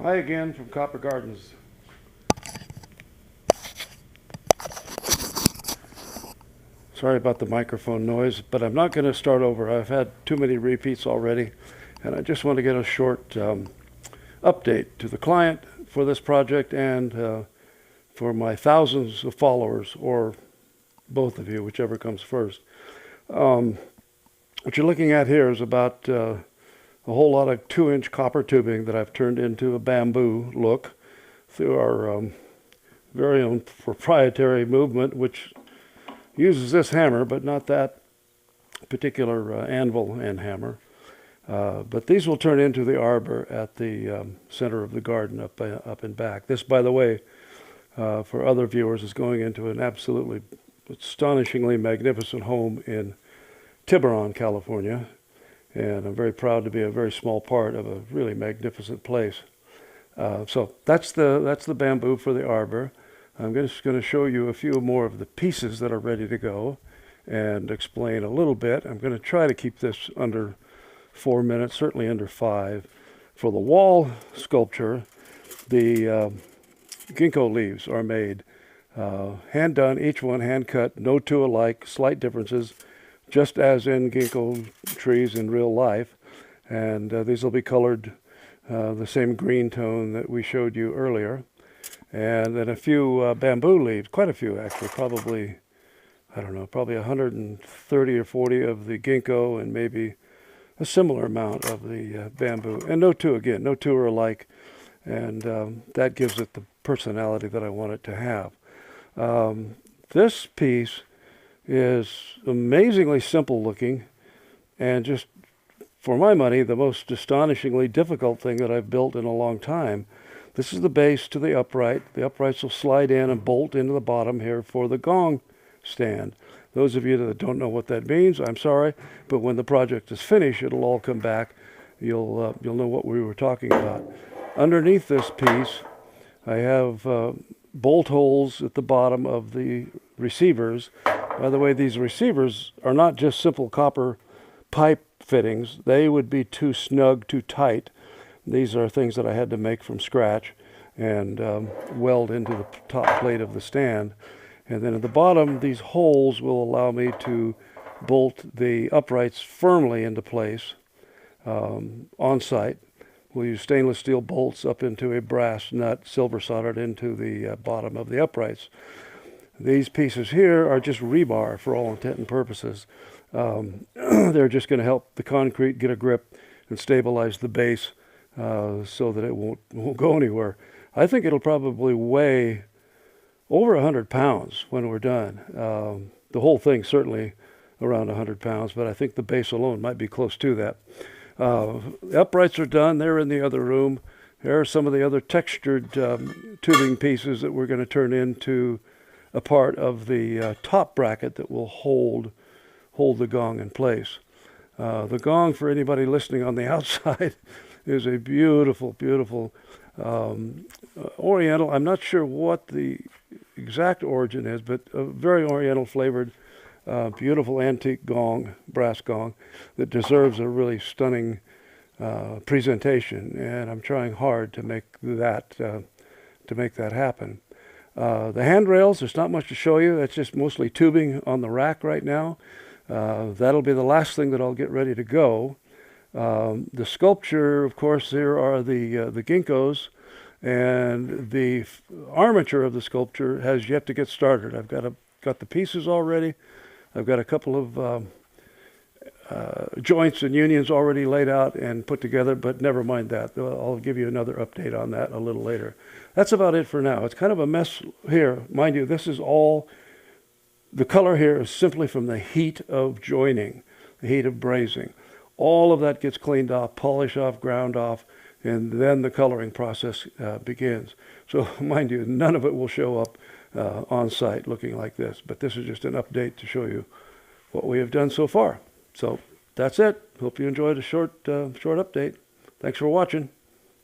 Hi again from Copper Gardens. Sorry about the microphone noise, but I'm not going to start over. I've had too many repeats already, and I just want to get a short update to the client for this project and for my thousands of followers, or both of you, whichever comes first. What you're looking at here is about a whole lot of 2-inch copper tubing that I've turned into a bamboo look through our very own proprietary movement, which uses this hammer, but not that particular anvil and hammer. But these will turn into the arbor at the center of the garden up and back. This, by the way, for other viewers, is going into an absolutely astonishingly magnificent home in Tiburon, California. And I'm very proud to be a very small part of a really magnificent place. So that's the bamboo for the arbor. I'm just going to show you a few more of the pieces that are ready to go and explain a little bit. I'm going to try to keep this under 4 minutes, certainly under 5. For the wall sculpture, the ginkgo leaves are made hand done, each one hand cut, no two alike, slight differences, just as in ginkgo trees in real life. And these will be colored the same green tone that we showed you earlier. And then a few bamboo leaves, quite a few actually, probably, I don't know, probably 130 or 40 of the ginkgo and maybe a similar amount of the bamboo. And no two, again, no two are alike. And that gives it the personality that I want it to have. This piece is amazingly simple looking and just, for my money, the most astonishingly difficult thing that I've built in a long time. This is the base to the upright. The uprights will slide in and bolt into the bottom here for the gong stand. Those of you that don't know what that means, I'm sorry, but when the project is finished, it'll all come back. You'll know what we were talking about. Underneath this piece, I have bolt holes at the bottom of the receivers. By the way, these receivers are not just simple copper pipe fittings. They would be too snug, too tight. These are things that I had to make from scratch and weld into the top plate of the stand. And then at the bottom, these holes will allow me to bolt the uprights firmly into place on site. We'll use stainless steel bolts up into a brass nut, silver soldered into the bottom of the uprights. These pieces here are just rebar for all intent and purposes. They're just going to help the concrete get a grip and stabilize the base so that it won't go anywhere. I think it'll probably weigh over 100 pounds when we're done. The whole thing certainly around 100 pounds, but I think the base alone might be close to that. The uprights are done. They're in the other room. There are some of the other textured tubing pieces that we're going to turn into a part of the top bracket that will hold the gong in place. The gong, for anybody listening on the outside, is a beautiful, beautiful oriental. I'm not sure what the exact origin is, but a very oriental flavored, beautiful antique gong, brass gong, that deserves a really stunning presentation. And I'm trying hard to make that happen. The handrails, there's not much to show you. That's just mostly tubing on the rack right now. That'll be the last thing that I'll get ready to go. The sculpture, of course, there are the ginkgos, and the armature of the sculpture has yet to get started. I've got the pieces already. I've got a couple of joints and unions already laid out and put together, but never mind that. I'll give you another update on that a little later. That's about it for now. It's kind of a mess here. Mind you, this is all, the color here is simply from the heat of joining, the heat of brazing. All of that gets cleaned off, polished off, ground off, and then the coloring process begins. So mind you, none of it will show up on site looking like this, but this is just an update to show you what we have done so far. So that's it. Hope you enjoyed a short update. Thanks for watching.